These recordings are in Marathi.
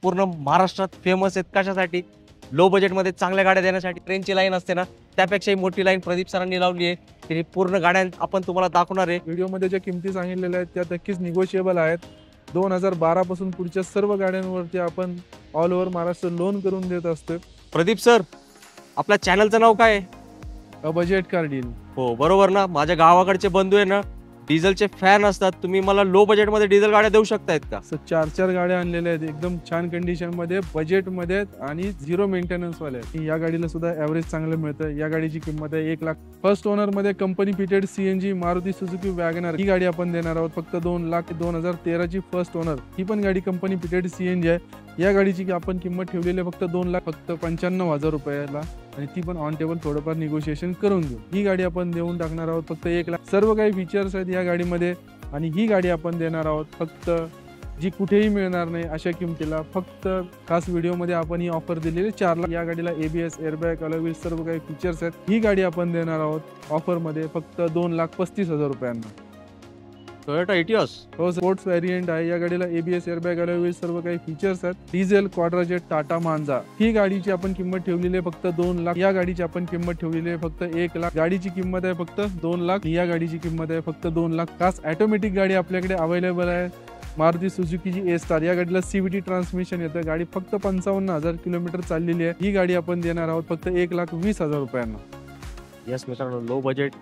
पूर्ण महाराष्ट्रात फेमस आहेत. कशासाठी? लो बजेटमध्ये चांगल्या गाड्या देण्यासाठी. ट्रेनची लाईन असते ना, त्यापेक्षाही मोठी लाईन प्रदीप सरांनी लावली आहे. तरी पूर्ण गाड्या आपण तुम्हाला दाखवणार आहे. व्हिडिओमध्ये ज्या किमती सांगितलेल्या आहेत त्या नक्कीच निगोशिएबल आहेत. 2012 पासून पुढच्या सर्व गाड्यांवरती आपण ऑल ओव्हर महाराष्ट्र लोन करून देत असतो. प्रदीप सर, आपल्या चॅनलचं नाव काय आहे? A budget car deal. हो बरोबर ना. माझ्या गावाकडचे बंधू आहे ना, डिझेलचे फॅन असतात. तुम्ही मला लो बजेटमध्ये डिझेल गाड्या देऊ शकतायत का? 4 गाड्या आणलेल्या आहेत एकदम छान कंडिशन मध्ये, बजेटमध्ये आणि झिरो मेंटेनन्स वाल्या आहेत. या गाडीला सुद्धा ॲव्हरेज चांगलं मिळतं. या गाडीची किंमत आहे 1 लाख. फर्स्ट ओनर मध्ये company fitted CNG Maruti Suzuki WagonR ही गाडी आपण देणार आहोत फक्त 2 लाख. 2013 ची फर्स्ट ओनर. ही पण गाडी कंपनी फिटेड सीएनजी आहे. या गाडीची आपण किंमत ठेवलेली आहे फक्त 2 लाख फक्त 95,000 रुपयाला, आणि ती पण ऑन टेबल थोडंफार निगोशिएशन करून देऊ. ही गाडी आपण देऊन टाकणार आहोत फक्त 1 लाख. सर्व काही फीचर्स आहेत या गाडीमध्ये, आणि ही गाडी आपण देणार आहोत फक्त जी कुठेही मिळणार नाही अशा किमतीला. फक्त खास व्हिडिओमध्ये आपण ही ऑफर दिलेली 4 लाख. या गाडीला एबीएस, एअरबॅग, अलॉय व्हील्स सर्व काही फीचर्स आहेत. ही गाडी आपण देणार आहोत ऑफरमध्ये फक्त 2,35,000 रुपयांना. Toyota Etios. हो, स्पोर्ट्स व्हेरियंट आहे. या गाडीला एबीएस, एअरबॅग, अलॉय व्हील्स सर्व काही फीचर्स आहेत. डिझेल क्वाड्राजेट टाटा मांजा. ही गाडीची आपण किंमत ठेवलेली आहे फक्त 2 लाख. या गाडीची आपण किंमत ठेवलेली आहे फक्त 1 लाख. गाडीची किंमत आहे फक्त 2 लाख. या गाडीची किंमत आहे फक्त 2 लाख. खास ऑटोमॅटिक गाडी आपल्याकडे अवेलेबल आहे. मारुती सुझुकीची ए स्टार. या गाडीला सीव्हीटी ट्रान्समिशन येतं. गाडी फक्त 55,000 किलोमीटर चाललेली आहे. ही गाडी आपण देणार आहोत फक्त 1,20,000 रुपयांना. यस मित्रांनो, लो बजेट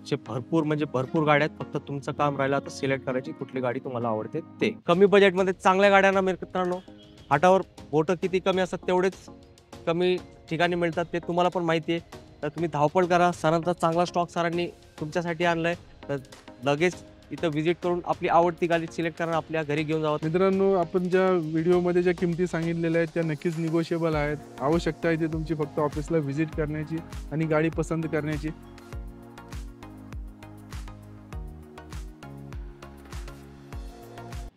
चे भरपूर म्हणजे भरपूर गाड्या आहेत. फक्त तुमचं काम राहिलं आता सिलेक्ट करायची कुठली गाडी तुम्हाला आवडते ते. कमी बजेटमध्ये चांगल्या गाड्यांना मित्रांनो, हातावर बोटं किती कमी असतात तेवढेच कमी ठिकाणी मिळतात, ते तुम्हाला पण माहिती आहे. तर तुम्ही धावपळ करा. सरांचा चांगला स्टॉक सरांनी तुमच्यासाठी आणलाय, तर लगेच इथं व्हिजिट करून आपली आवडती गाडी सिलेक्ट करा, आपल्या घरी घेऊन जावा. मित्रांनो, आपण ज्या व्हिडिओमध्ये ज्या किमती सांगितलेल्या आहेत त्या नक्कीच निगोशिएबल आहेत. आवश्यकता आहे ती तुमची फक्त ऑफिसला व्हिजिट करण्याची आणि गाडी पसंत करण्याची.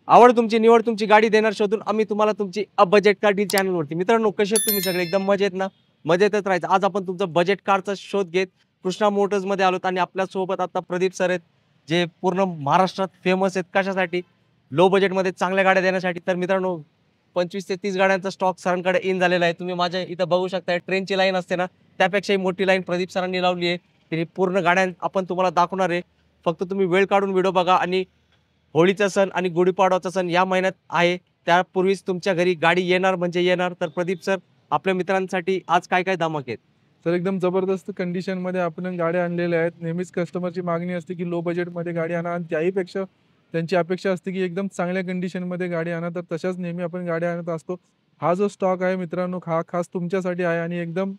आवड तुमची, निवड तुमची, गाडी देणार शोधून आम्ही तुम्हाला तुमची अ बजेट कार डील चॅनलवरती. मित्रांनो, कसे आहेत तुम्ही सगळे? एकदम मजेत ना? मजेतच राहायचं. आज आपण तुमचं बजेट कारचा शोध घेत कृष्णा मोटर्समध्ये आलोत, आणि आपल्यासोबत आता प्रदीप सर आहेत, जे पूर्ण महाराष्ट्रात फेमस आहेत. कशासाठी? लो बजेटमध्ये चांगल्या गाड्या देण्यासाठी. तर मित्रांनो, 25 ते 30 गाड्यांचा स्टॉक सरांकडे इन झालेला आहे. तुम्ही माझ्या इथं बघू शकता. ट्रेनची लाईन असते ना, त्यापेक्षाही मोठी लाईन प्रदीप सरांनी लावली आहे. तरी पूर्ण गाड्या आपण तुम्हाला दाखवणार आहे. फक्त तुम्ही वेळ काढून व्हिडिओ बघा. आणि होळीचा सण आणि गुढीपाडवाचा सण या महिन्यात आहे, त्यापूर्वीच तुमच्या घरी गाडी येणार म्हणजे येणार. तर प्रदीप सर, आपल्या मित्रांसाठी आज काय काय धमाके आहेत? तर एकदम जबरदस्त कंडिशनमध्ये आपण गाड्या आणलेल्या आहेत. नेहमीच कस्टमरची मागणी असते की लो बजेटमध्ये गाडी आणा, आणि त्याहीपेक्षा त्यांची अपेक्षा असते की एकदम चांगल्या कंडिशनमध्ये गाडी आणा. तर तशाच नेहमी आपण गाड्या आणत असतो. हा जो स्टॉक आहे मित्रांनो, हा खास तुमच्यासाठी आहे, आणि एकदम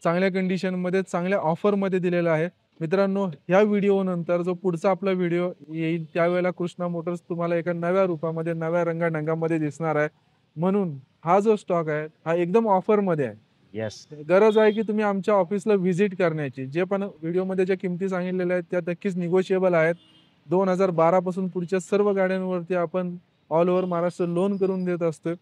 चांगल्या कंडिशनमध्ये चांगल्या ऑफरमध्ये दिलेला आहे. मित्रांनो, ह्या व्हिडिओ नंतर जो पुढचा आपला व्हिडिओ येईल त्यावेळेला कृष्णा मोटर्स तुम्हाला एका नव्या रूपामध्ये, नव्या रंगाढंगामध्ये दिसणार आहे. म्हणून हा जो स्टॉक आहे हा एकदम ऑफरमध्ये आहे. यस. गरज आहे की तुम्ही आमच्या ऑफिसला व्हिजिट करण्याची. जे पण व्हिडिओमध्ये ज्या किमती सांगितलेल्या आहेत त्या नक्कीच निगोशिएबल आहेत. 2012 पासून पुढच्या सर्व गाड्यांवरती आपण ऑल ओव्हर महाराष्ट्र लोन करून देत असतो.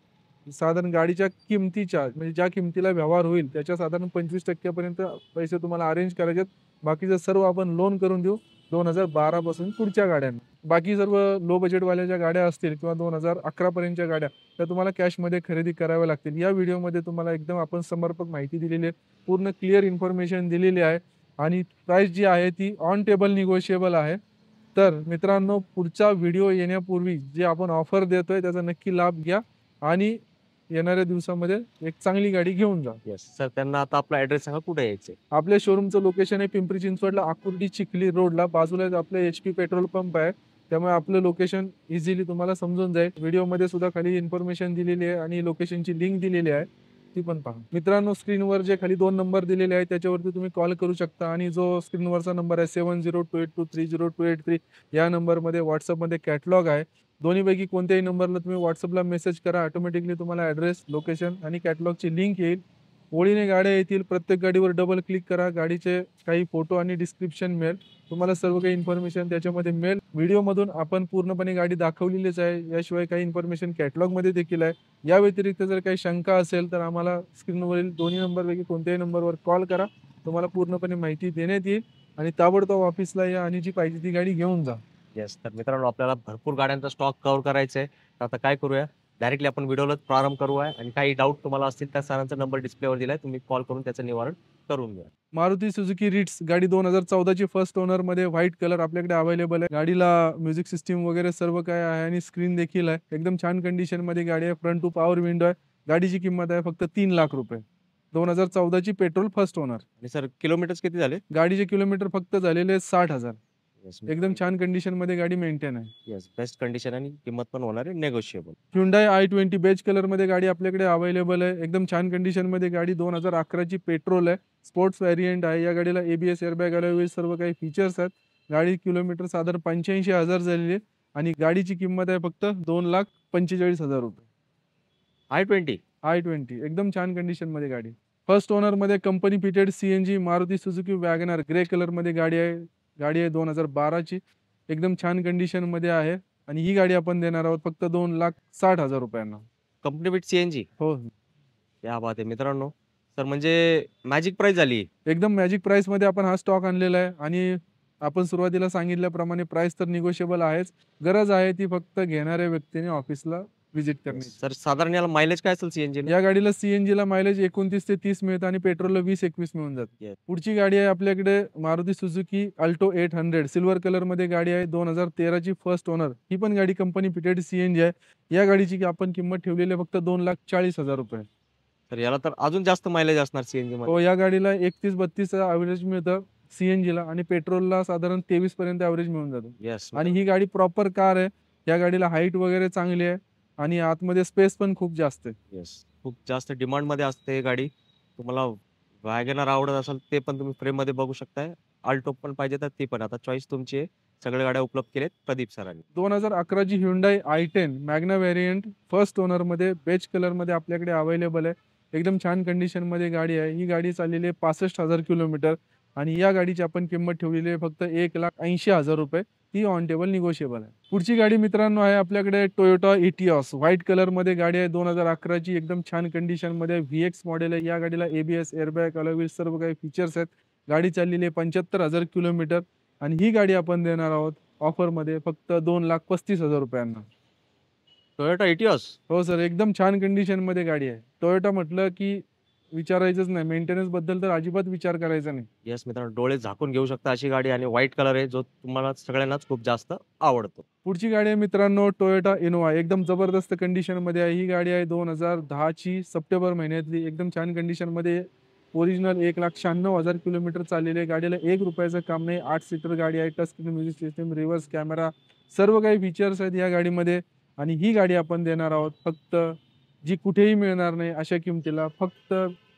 साधारण गाडीच्या किमतीच्या, म्हणजे ज्या किमतीला व्यवहार होईल त्याच्या साधारण 25% पर्यंत पैसे तुम्हाला अरेंज करायचे. बाकीचं सर्व आपण लोन करून देऊ 2012 पासून पुढच्या गाड्यांना. बाकी सर्व लो बजेटवाल्या ज्या गाड्या असतील किंवा 2011 पर्यंतच्या गाड्या, त्या तुम्हाला कॅशमध्ये खरेदी कराव्या लागतील. या व्हिडिओमध्ये तुम्हाला एकदम आपण समर्पक माहिती दिलेली आहे, पूर्ण क्लिअर इन्फॉर्मेशन दिलेली आहे, आणि प्राइस जी आहे ती ऑन टेबल निगोशिएबल आहे. तर मित्रांनो, पुढचा व्हिडिओ येण्यापूर्वी जे आपण ऑफर देतोय त्याचा नक्की लाभ घ्या, आणि येणाऱ्या दिवसामध्ये एक चांगली गाडी घेऊन जा. यस सर, त्यांना आता आपला ऍड्रेस सांगा, कुठे यायचे? आपल्या शोरूमचं लोकेशन आहे पिंपरी चिंचवडला, आकुर्डी चिखली रोडला. बाजूला आपलं HP पेट्रोल पंप आहे, त्यामुळे आपलं लोकेशन इझिली तुम्हाला समजून जाईल. व्हिडिओमध्ये सुद्धा खाली इन्फॉर्मेशन दिलेली आहे आणि लोकेशनची लिंक दिलेली आहे, ती पण पहा. मित्रांनो, स्क्रीनवर जे खाली 2 नंबर दिलेले आहेत त्याच्यावरती तुम्ही कॉल करू शकता, आणि जो स्क्रीनवरचा नंबर आहे 7028230283, या नंबरमध्ये व्हॉट्सअपमध्ये कॅटलॉग आहे. दोन्हीपैकी कोणत्याही नंबरला तुम्ही व्हॉट्सअपला मेसेज करा, ऑटोमॅटिकली तुम्हाला ॲड्रेस, लोकेशन आणि कॅटलॉगची लिंक येईल. ओळीने गाड्या येतील. प्रत्येक गाडीवर डबल क्लिक करा, गाडीचे काही फोटो आणि डिस्क्रिप्शन मिळेल. तुम्हाला सर्व काही इन्फॉर्मेशन त्याच्यामध्ये मिळेल. व्हिडिओमधून आपण पूर्णपणे गाडी दाखवलेलीच आहे, याशिवाय काही इन्फॉर्मेशन कॅटलॉगमध्ये देखील आहे. या व्यतिरिक्त जर काही शंका असेल तर आम्हाला स्क्रीनवरील दोन्ही नंबरपैकी कोणत्याही नंबरवर कॉल करा, तुम्हाला पूर्णपणे माहिती देण्यात येईल, आणि ताबडतोब ऑफिसला या आणि जी पाहिजे ती गाडी घेऊन जा. येस. तर मित्रांनो, आपल्याला भरपूर गाड्यांचा स्टॉक कव्हर करायचा आहे. तर आता काय करूया, डायरेक्टली आपण व्हिडिओला प्रारंभ करू आहे आणि काही डाऊट तुम्हाला असतील त्या सरांचा नंबर डिस्प्लेवर दिलाय, तुम्ही कॉल करून त्याचं निवारण करून घ्या. मारुती सुझुकी रिट्स गाडी 2014 ची फर्स्ट ओनर मध्ये व्हाईट कलर आपल्याकडे अवेलेबल आहे. गाडीला म्युझिक सिस्टीम वगैरे सर्व काय आहे आणि स्क्रीन देखील आहे. एकदम छान कंडिशन मध्ये गाडी आहे. फ्रंट टू पॉवर विंडो आहे. गाडीची किंमत आहे फक्त 3,00,000 रुपये. 2014 ची पेट्रोल फर्स्ट ओनर. आणि सर किलोमीटर्स किती झाले? गाडीचे किलोमीटर फक्त झालेले 60,000. येस एकदम छान कंडिशन मध्ये गाडी मेंटेन आहे. येस, बेस्ट कंडिशन आणि किंमत पण होणार आहे negotiable. Hyundai i20 beige colour मध्ये गाडी आपल्याकडे अवेलेबल आहे. एकदम छान कंडिशन मध्ये गाडी 2011 ची पेट्रोल आहे. स्पोर्ट्स व्हेरियंट आहे. या गाडीला ABS एअरबॅग अलॉय व्हील्स सर्व काही फीचर्स आहेत. गाडी किलोमीटर साधारण 85,000 झालेली आहे आणि गाडीची किंमत आहे फक्त 2,45,000 रुपये. i20 i20 एकदम छान कंडिशन मध्ये गाडी. फर्स्ट ओनर मध्ये company fitted CNG Maruti Suzuki WagonR grey colour मध्ये गाडी आहे. गाडी आहे 2012 ची. एकदम छान कंडिशन मध्ये आहे आणि ही गाडी आपण देणार आहोत फक्त 2,60,000 रुपयांना. Company with CNG. हो, या बात आहे मित्रांनो. सर म्हणजे मॅजिक प्राइस झाली. एकदम मॅजिक प्राइस मध्ये आपण हा स्टॉक आणलेला आहे आणि आपण सुरुवातीला सांगितल्याप्रमाणे प्राइस तर निगोशिएबल आहेच. गरज आहे ती फक्त घेणाऱ्या व्यक्तीने ऑफिसला व्हिजिट करण्याची. सर साधारण याला मायलेज काय असेल CNG? या गाडीला CNG ला मायलेज 29 ते 30 मिळतं आणि पेट्रोलला 20-21 मिळून जातं. Yes. पुढची गाडी आहे आपल्याकडे Maruti Suzuki Alto 800 silver colour मध्ये गाडी आहे. 2013 ची फर्स्ट ओनर. ही पण गाडी कंपनी फिटेड CNG आहे. या गाडीची आपण किंमत ठेवलेली आहे फक्त 2,40,000 रुपये. तर याला तर अजून जास्त मायलेज असणार CNG मध्ये. हो, या गाडीला 31-32 ॲव्हरेज मिळतं CNG ला आणि पेट्रोलला साधारण 23 पर्यंत ॲव्हरेज मिळून जातं. येस. आणि ही गाडी प्रॉपर कार आहे. या गाडीला हाईट वगैरे चांगली आहे आणि आतमध्ये स्पेस पण खूप जास्त आहे. येस, खूप जास्त डिमांड मध्ये असते ही गाडी. तुम्हाला वॅगनर आवडत असेल ते पण तुम्ही फ्रेम मध्ये बघू शकताय. अल्टो पण पाहिजे तर ती पण. आता चॉईस तुमची आहे. सगळ्या गाड्या उपलब्ध केल्यात प्रदीप सरांनी. 2011 ची Hyundai i10 Magna variant first owner मध्ये बेज कलर मध्ये आपल्याकडे अवेलेबल आहे. एकदम छान कंडिशन मध्ये गाडी आहे. ही गाडी चाललेली आहे 65,000 किलोमीटर आणि या गाडीची आपण किंमत ठेवलेली आहे फक्त 1,80,000 रुपये. ती ऑन टेबल निगोशिएबल आहे. पुढची गाडी मित्रांनो आहे आपल्याकडे टोयोटा इटिओस व्हाईट कलर मध्ये गाडी आहे. 2011 ची एकदम छान कंडिशन मध्ये VX मॉडेल आहे. या गाडीला ABS एअरबॅग अलॉय व्हील्स सर्व काही फीचर्स आहेत. गाडी चाललेली आहे 75,000 किलोमीटर आणि ही गाडी आपण देणार आहोत ऑफर मध्ये फक्त 2,35,000 रुपयांना. Toyota Etios. हो सर, एकदम छान कंडिशन मध्ये गाडी आहे. टोयोटा म्हटलं की विचारायचंच नाही. मेंटेनन्स बद्दल तर अजिबात विचार करायचा नाही. येस मित्रांनो, डोळे झाकून घेऊ शकता अशी गाडी आणि व्हाईट कलर आहे जो तुम्हाला सगळ्यांनाच खूप जास्त आवडतो. पुढची गाडी आहे मित्रांनो टोयोटा इनोवा. एकदम जबरदस्त कंडिशन मध्ये आहे. ही गाडी आहे 2010 ची सप्टेंबर महिन्यातली. एकदम छान कंडिशन मध्ये ओरिजिनल 1,96,000 किलोमीटर चाललेली आहे. गाडीला 1 रुपयाचं काम नाही. 8 सीटर गाडी आहे. Touch screen music system, reverse camera सर्व काही फीचर्स आहेत या गाडीमध्ये आणि ही गाडी आपण देणार आहोत फक्त जी कुठेही मिळणार नाही अशा किमतीला फक्त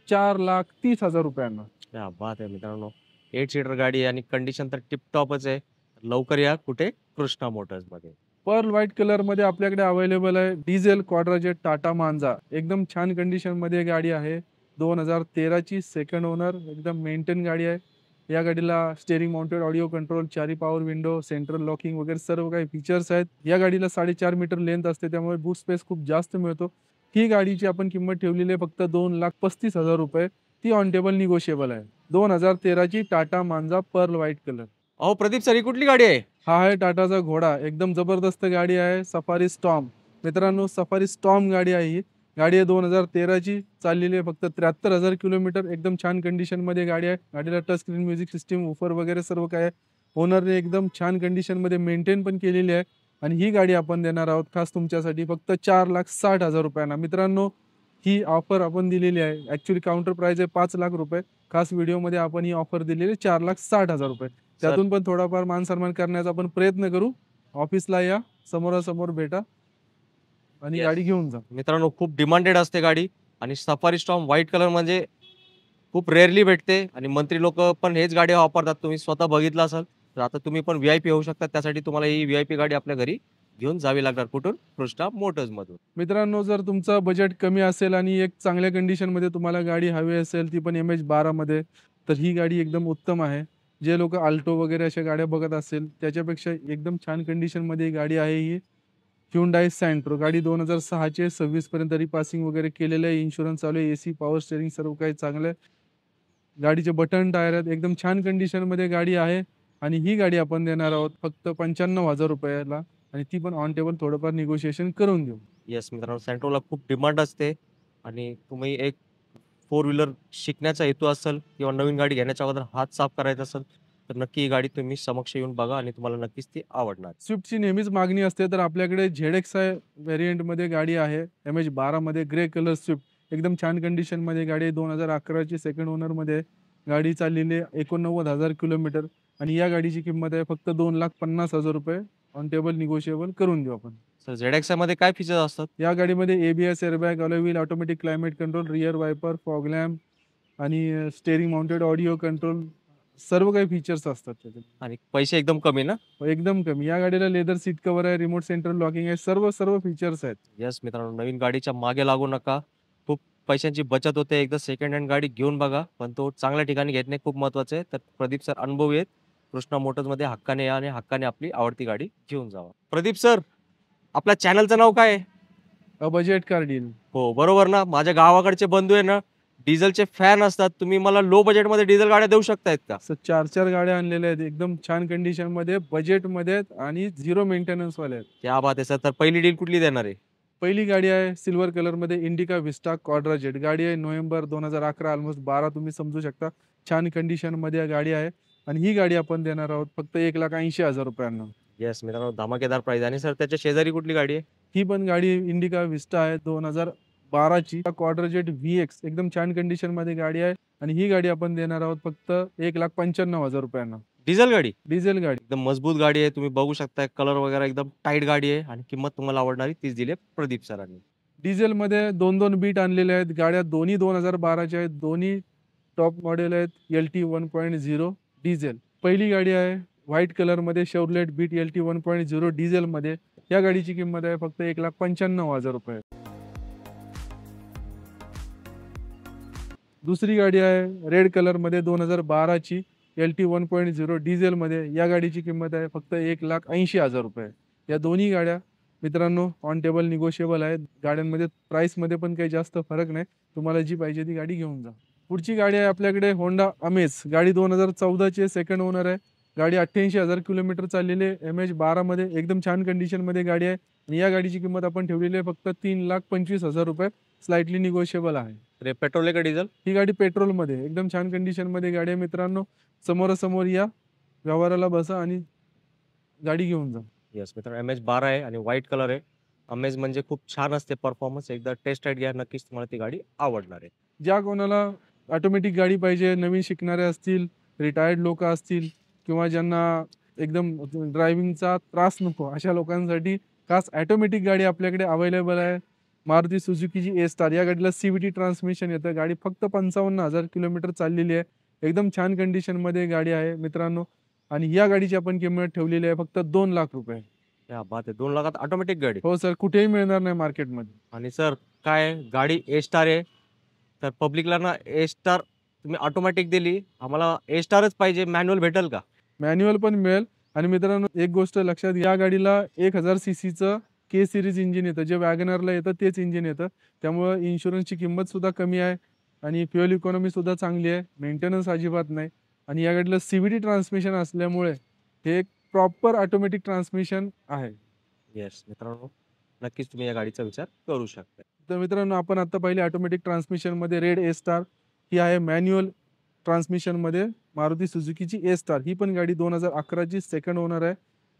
4,30,000 रुपयांना. क्या बात आहे मित्रांनो. 8 सीटर गाडी आहे आणि कंडिशन तर टिपटॉपच आहे. लवकर या कुठे? कृष्णा मोटर्स मध्ये. पर्ल व्हाईट कलर मध्ये आपल्याकडे अवेलेबल आहे डिझेल क्वाड्राजेट टाटा मांजा. एकदम छान कंडिशन मध्ये गाडी आहे. 2013 ची सेकंड ओनर. एकदम मेंटेन गाडी आहे. या गाडीला steering mounted audio control, 4 power window, central locking वगैरे सर्व काही फीचर्स आहेत. या गाडीला 4.5 मीटर लेंथ असते त्यामुळे बूट स्पेस खूप जास्त मिळतो. ही गाडीची आपण किंमत ठेवलेली आहे फक्त 2,35,000 रुपये. ती ऑन टेबल निगोशिएबल आहे. 2013 ची टाटा मांजा पर्ल व्हाईट कलर. अहो प्रदीप सर, ही कुठली गाडी आहे? हा आहे टाटाचा घोडा. एकदम जबरदस्त गाडी आहे. Safari storm. मित्रांनो सफारी स्टॉर्म गाडी आहे ही. गाडी आहे 2013 ची. चाललेली आहे फक्त 73,000 किलोमीटर. एकदम छान कंडिशन मध्ये गाडी आहे. गाडीला touch screen music system, woofer वगैरे सर्व काय आहे. ओनरने एकदम छान कंडिशन मध्ये मेंटेन पण केलेली आहे आणि ही गाडी आपण देणार आहोत खास तुमच्यासाठी फक्त 4,60,000 रुपयांना. मित्रांनो ही ऑफर आपण दिलेली आहे. ऍक्च्युली काउंटर प्राइस आहे 5,00,000 रुपये. खास व्हिडिओमध्ये आपण ही ऑफर दिलेली आहे 4,60,000 रुपये. त्यातून पण थोडाफार मान सन्मान करण्याचा आपण प्रयत्न करू. ऑफिसला या, समोरासमोर भेटा आणि गाडी घेऊन जा. मित्रांनो खूप डिमांडेड असते गाडी आणि सफारी स्टॉर्म व्हाईट कलर म्हणजे खूप रेअरली भेटते आणि मंत्री लोक पण हेच गाडी वापरतात. तुम्ही स्वतः बघितलं असाल. तर आता तुम्ही पण VIP होऊ शकता. त्यासाठी तुम्हाला ही VIP गाडी आपल्या घरी घेऊन जावी लागणार. कुठून? कृष्णा मोटर्स मधून. मित्रांनो जर तुमचं बजेट कमी असेल आणि एक चांगल्या कंडिशन मध्ये तुम्हाला गाडी हवी असेल ती पण MH12 मध्ये, तर ही गाडी एकदम उत्तम आहे. जे लोक अल्टो वगैरे अशा गाड्या बघत असेल त्याच्यापेक्षा एकदम छान कंडिशन मध्ये गाडी आहे ही Hyundai सँट्रो. गाडी 2006 ची 26 पर्यंत रिपासिंग वगैरे केलेलं आहे. इन्शुरन्स चालू आहे. AC पॉवर स्टेअरिंग सर्व काही चांगलं आहे. गाडीचे बटन टायर आहेत. एकदम छान कंडिशन मध्ये गाडी आहे आणि ही गाडी आपण देणार आहोत फक्त 95,000 रुपयाला आणि ती पण ऑन टेबल थोडंफार निगोशिएशन करून देऊ. येस मित्रांनो, सेंट्रोला खूप डिमांड असते आणि तुम्ही एक फोर व्हीलर शिकण्याचा हेतू असेल किंवा नवीन गाडी घेण्याच्या अगोदर हात साफ करायचा असेल, तर नक्की ही गाडी तुम्ही समक्ष येऊन बघा आणि तुम्हाला नक्कीच ती आवडणार. स्विफ्टची नेहमीच मागणी असते, तर आपल्याकडे ZXi व्हेरियंटमध्ये गाडी आहे. MH12 मध्ये ग्रे कलर स्विफ्ट एकदम छान कंडिशनमध्ये गाडी आहे. 2011ची सेकंड ओनरमध्ये आहे. गाडी चाललेली आहे 89,000 किलोमीटर आणि या गाडीची किंमत आहे फक्त ₹2,50,000 ऑन टेबल निगोशिएबल करून देऊ आपण. सर ZXi मध्ये काय फीचर्स असतात? या गाडीमध्ये ABS airbag, alloy wheel, automatic climate control, rear viper, fog lamp आणि स्टीअरिंग माउंटेड ऑडिओ कंट्रोल सर्व काही फीचर्स असतात त्याच्यात. आणि पैसे एकदम कमी ना? एकदम कमी. या गाडीला लेदर सीट कव्हर आहे, रिमोट सेंट्रल लॉकिंग आहे, सर्व फीचर्स आहेत. येस मित्रांनो, नवीन गाडीच्या मागे लागू नका. खूप पैशांची बचत होते. एकदा सेकंड हँड गाडी घेऊन बघा, पण तो चांगल्या ठिकाणी घेणे खूप महत्त्वाचं आहे. तर प्रदीप सर अनुभवी आहेत. कृष्णा मोटर्समध्ये हक्काने या आणि हक्काने आपली आवडती गाडी घेऊन जावा. प्रदीप सर, आपल्या चॅनलचं नाव काय आहे? A budget car deal. हो, बरोबर ना? माझ्या गावाकडचे बंधू आहे ना, डिझेलचे फॅन असतात. तुम्ही मला लो बजेटमध्ये डिझेल गाड्या देऊ शकतायत का? असं 4-4 गाड्या आणलेल्या आहेत. एकदम छान कंडिशनमध्ये, बजेटमध्ये आहेत आणि 0 मेंटेनन्सवाल्या आहेत. क्या बात आहे सर. तर पहिली डील कुठली देणार आहे? पहिली गाडी आहे सिल्वर कलरमध्ये इंडिका विस्टा क्वाड्रा जेट. गाडी आहे नोव्हेंबर 2011 ऑलमोस्ट 12 तुम्ही समजू शकता. छान कंडिशनमध्ये गाडी आहे आणि ही गाडी आपण देणार आहोत फक्त ₹1,80,000. येस मित्रांनो, धमाकेदार प्राईस. आणि सर त्याच्या शेजारी कुठली गाडी आहे? ही पण गाडी इंडिका विस्टा आहे 2012ची क्वाड्रा जेट VX एकदम छान कंडिशनमध्ये गाडी आहे आणि ही गाडी आपण देणार आहोत फक्त ₹1,95,000. डिझेल गाडी? डिझेल गाडी. एकदम मजबूत गाडी आहे. तुम्ही बघू शकता कलर वगैरे एकदम टाईट गाडी आहे आणि किंमत तुम्हाला आवडणारी तीच दिली आहे प्रदीप सरांनी. डिझेलमध्ये 2-2 बीट आणलेले आहेत. गाड्या दोन्ही 2012च्या आहेत. दोन्ही टॉप मॉडेल आहेत. LT 1.0 diesel. पहिली गाडी आहे व्हाईट कलरमध्ये शेव्हरलेट बीट LT 1.0 डिझेलमध्ये. या गाडीची किंमत आहे फक्त ₹1,95,000. दुसरी गाडी आहे रेड कलरमध्ये 2012ची LT 1.0 डिझेलमध्ये. या गाडीची किंमत आहे फक्त ₹1,80,000. या दोन्ही गाड्या मित्रांनो ऑन टेबल निगोशिएबल आहेत. गाड्यांमध्ये प्राईसमध्ये पण काही जास्त फरक नाही. तुम्हाला जी पाहिजे ती गाडी घेऊन जा. पुढची गाडी आहे आपल्याकडे होंडा अमेज. गाडी 2014ची आहे, सेकंड ओनर आहे. गाडी 88,000 किलोमीटर चाललेली आहे. MH12 मध्ये एकदम छान कंडिशनमध्ये गाडी आहे आणि या गाडीची किंमत आपण ठेवलेली आहे फक्त ₹3,25,000. स्लाइटली निगोशिएबल आहे. तर पेट्रोल आहे का डिझेल? ही गाडी पेट्रोलमध्ये एकदम छान कंडिशनमध्ये गाडी आहे मित्रांनो. समोरासमोर या, व्यवहाराला बसा आणि गाडी घेऊन जा. येस मित्रांनो, MH12 आहे आणि व्हाईट कलर आहे. अमेज म्हणजे खूप छान असते परफॉर्मन्स. एकदा टेस्ट राईड घ्या, नक्कीच तुम्हाला ती गाडी आवडणार आहे. ज्या कोणाला ऑटोमॅटिक गाडी पाहिजे, नवीन शिकणारे असतील, रिटायर्ड लोक असतील किंवा ज्यांना एकदम ड्रायव्हिंगचा त्रास नको अशा लोकांसाठी खास ऑटोमॅटिक गाडी आपल्याकडे अवेलेबल आहे. मारुती सुझुकीची A-स्टार. या गाडीला CVT ट्रान्समिशन येतं. गाडी फक्त 55,000 किलोमीटर चाललेली आहे. एकदम छान कंडिशनमध्ये गाडी आहे मित्रांनो आणि या गाडीची आपण किंमत ठेवलेली आहे फक्त ₹2,00,000. क्या बात आहे. 2 लाखात ऑटोमॅटिक गाडी. हो सर, कुठेही मिळणार नाही मार्केटमध्ये. आणि सर काय आहे, गाडी A-स्टार आहे. तर पब्लिकला ना A-स्टार तुम्ही ऑटोमॅटिक दिली. आम्हाला A-स्टारच पाहिजे. मॅन्युअल भेटेल का? मॅन्युअल पण मिळेल आणि मित्रांनो एक गोष्ट लक्षात घ्या, या गाडीला 1000 सीसीचं K सिरीज इंजिन येतं. जे वॅगनरला येतं तेच इंजिन येतं. त्यामुळं इन्शुरन्सची किंमत सुद्धा कमी आहे आणि फ्युएल इकॉनॉमी सुद्धा चांगली आहे. मेंटेनन्स अजिबात नाही आणि या गाडीला CVT ट्रान्समिशन असल्यामुळे हे एक प्रॉपर ऑटोमॅटिक ट्रान्समिशन आहे. येस मित्रांनो, नक्कीच तुम्ही या गाडीचा विचार करू शकता. तर मित्रांनो आपण आता पाहिली ऑटोमॅटिक ट्रान्समिशनमध्ये रेड A-स्टार. ही आहे मॅन्युअल ट्रान्समिशनमध्ये मारुती सुझुकीची A-स्टार. ही पण गाडी 2011ची सेकंड ओनर आहे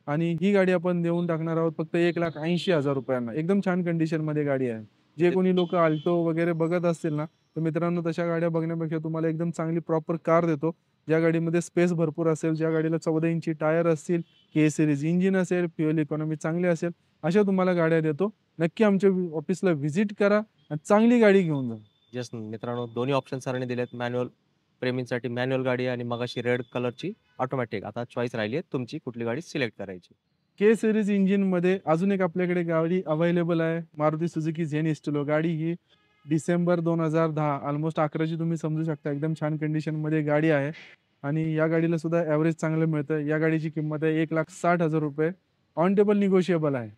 आणि ही गाडी आपण देऊन टाकणार आहोत फक्त ₹1,80,000. एकदम छान कंडिशनमध्ये गाडी आहे. जे कोणी लोक अल्टो वगैरे बघत असतील ना, तर मित्रांनो तशा गाड्या बघण्यापेक्षा तुम्हाला एकदम चांगली प्रॉपर कार देतो. ज्या गाडीमध्ये स्पेस भरपूर असेल, ज्या गाडीला 14 इंची टायर असतील, K सिरीज इंजिन असेल, फ्युएल इकॉनॉमी चांगली असेल, अशा तुम्हाला गाड्या देतो. नक्की आमच्या ऑफिसला व्हिजिट करा आणि चांगली गाडी घेऊन जा. येस मित्रांनो, दोन्ही ऑप्शन सरांनी दिलेत. मॅन्युअल प्रेमींसाठी मॅन्युअल गाडी आणि मगाशी रेड कलरची ऑटोमॅटिक. आता चॉईस राहिली आहे तुमची कुठली गाडी सिलेक्ट करायची. K सिरीज इंजिनमध्ये अजून एक आपल्याकडे गाडी अवेलेबल आहे मारुती सुझुकी झेन इस्टेलो. गाडी ही डिसेंबर 2010 ऑलमोस्ट 11ची तुम्ही समजू शकता. एकदम छान कंडिशनमध्ये गाडी आहे आणि या गाडीला सुद्धा ॲव्हरेज चांगलं मिळतं. या गाडीची किंमत आहे ₹1,60,000. ऑन टेबल निगोशिएबल आहे.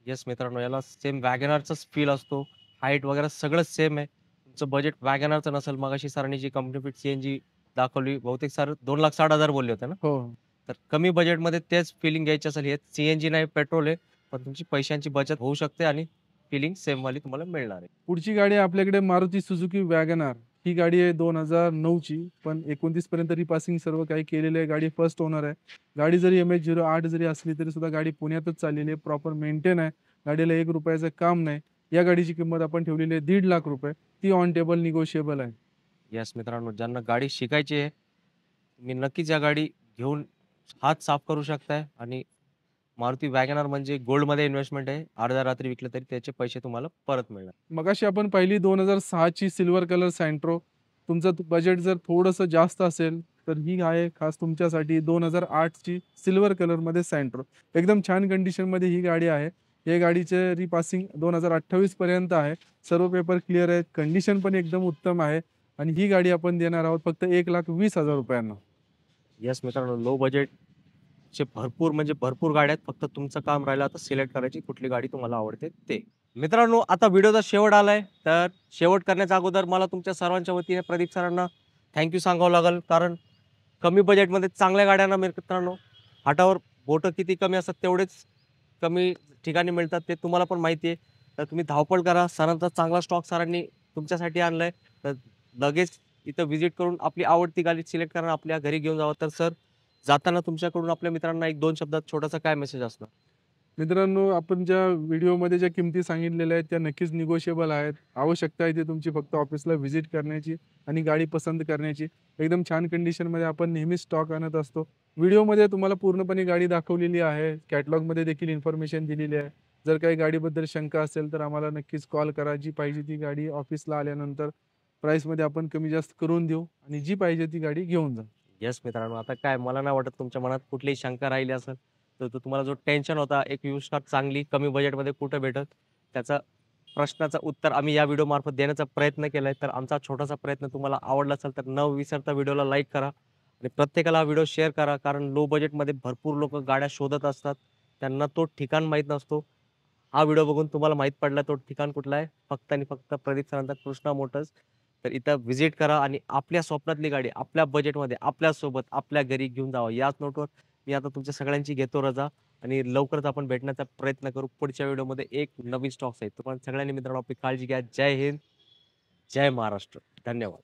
येस मित्रांनो, याला सेम वॅगनरचाच फील असतो. हाईट वगैरे सगळंच सेम आहे. तुमचं बजेट वॅगनरचं नसेल, मगाशी सरांनी जी कंपनी फिट CNG दाखवली, बहुतेक सर 2,60,000 बोलले होते ना? हो. तर कमी बजेटमध्ये तेच फिलिंग घ्यायची असेल, हे CNG नाही पेट्रोल आहे, पण तुमची पैशांची बचत होऊ शकते आणि फिलिंग सेम वाली तुम्हाला मिळणार आहे. पुढची गाडी आहे आपल्याकडे मारुती सुझुकी वॅगनार. ही गाडी आहे 2009 ची, पण 29 पर्यंत रिपासिंग सर्व काही केलेलं आहे. गाडी फर्स्ट ओनर आहे. गाडी जरी MH08 जरी असली तरी सुद्धा गाडी पुण्यातच चाललेली आहे. प्रॉपर मेंटेन आहे. गाडीला ₹1 काम नाही. या गाडीची किंमत आपण ठेवलेली आहे ₹1.5 लाख. ती ऑन टेबल निगोशिएबल आहे. येस मित्रांनो, ज्यांना गाडी शिकायची आहे, तुम्ही नक्कीच या गाडी घेऊन हात साफ करू शकताय. आणि मारुती वॅगनआर म्हणजे गोल्डमध्ये इन्व्हेस्टमेंट आहे. अर्ध्या रात्री विकलं तरी त्याचे पैसे तुम्हाला परत मिळणार. मगाशी आपण पाहिली 2006 ची सिल्वर कलर सँट्रो. तुमचं बजेट जर थोडंसं जास्त असेल, तर ही आहे खास तुमच्यासाठी 2008 ची सिल्वर कलरमध्ये सँट्रो. एकदम छान कंडिशनमध्ये ही गाडी आहे. या गाडीचे रिपासिंग 2028 पर्यंत आहे. सर्व पेपर क्लिअर आहेत. कंडिशन पण एकदम उत्तम आहे. आणि ही गाडी आपण देणार आहोत फक्त ₹1,20,000. येस मित्रांनो, लो बजेटचे भरपूर म्हणजे भरपूर गाड्या आहेत. फक्त तुमचं काम राहिलं आता सिलेक्ट करायची कुठली गाडी तुम्हाला आवडते ते. मित्रांनो, आता व्हिडिओचा शेवट आलाय. तर शेवट करण्याच्या अगोदर मला तुमच्या सर्वांच्या वतीने प्रदीप सरांना थँक यू सांगावं लागेल. कारण कमी बजेटमध्ये चांगल्या गाड्यांना मित्रांनो, हातावर बोटं किती कमी असतात तेवढेच कमी ठिकाणी मिळतात, ते तुम्हाला पण माहिती आहे. तर तुम्ही धावपळ करा. सरांचा चांगला स्टॉक सरांनी तुमच्यासाठी आणलाय. तर लगेच इथं व्हिजिट करून आपली आवडती गाडी सिलेक्ट करा, आपल्या घरी घेऊन जावं. तर सर, जाताना तुमच्याकडून आपल्या मित्रांना 1-2 शब्दात छोटासा काय मेसेज असणार? मित्रांनो, आपण ज्या व्हिडिओमध्ये ज्या किमती सांगितलेल्या आहेत त्या नक्कीच निगोशिएबल आहेत. आवश्यकता आहे ती तुमची फक्त ऑफिसला व्हिजिट करण्याची आणि गाडी पसंत करण्याची. एकदम छान कंडिशनमध्ये आपण नेहमीच स्टॉक आणत असतो. व्हिडिओमध्ये तुम्हाला पूर्णपणे गाडी दाखवलेली आहे. कॅटलॉगमध्ये देखील इन्फॉर्मेशन दिलेली आहे. जर काही गाडीबद्दल शंका असेल तर आम्हाला नक्कीच कॉल करा. जी पाहिजे ती गाडी ऑफिसला आल्यानंतर प्राईसमध्ये आपण कमी जास्त करून देऊ आणि जी पाहिजे ती गाडी घेऊन जा. येस मित्रांनो, आता काय मला नाही वाटत तुमच्या मनात कुठलीही शंका राहिली असेल. तर तो तुम्हाला जो टेन्शन होता, एक यूज कार चांगली कमी बजेटमध्ये कुठं भेटत, त्याचा प्रश्नाचं उत्तर आम्ही या व्हिडिओमार्फत देण्याचा प्रयत्न केलाय. तर आमचा छोटासा प्रयत्न तुम्हाला आवडला असेल तर न विसरता व्हिडिओला लाईक करा आणि प्रत्येकाला हा व्हिडिओ शेअर करा. कारण लो बजेटमध्ये भरपूर लोकं गाड्या शोधत असतात. त्यांना तो ठिकाण माहीत नसतो. हा व्हिडिओ बघून तुम्हाला माहीत पडला तो ठिकाण कुठला आहे. फक्त आणि फक्त प्रदीप सरांचा कृष्णा मोटर्स. तर इथं व्हिजिट करा आणि आपल्या स्वप्नातली गाडी आपल्या बजेटमध्ये आपल्यासोबत आपल्या घरी घेऊन जावा. याच नोटवर मी आता तुमच्या सगळ्यांची घेतो रजा आणि लवकरच आपण भेटण्याचा प्रयत्न करू. पुढच्या व्हिडिओमध्ये एक नवीन स्टॉक्स आहेत. तुम्हाला सगळ्यांनी मित्रांनो आपली काळजी घ्या. जय हिंद, जय महाराष्ट्र. धन्यवाद.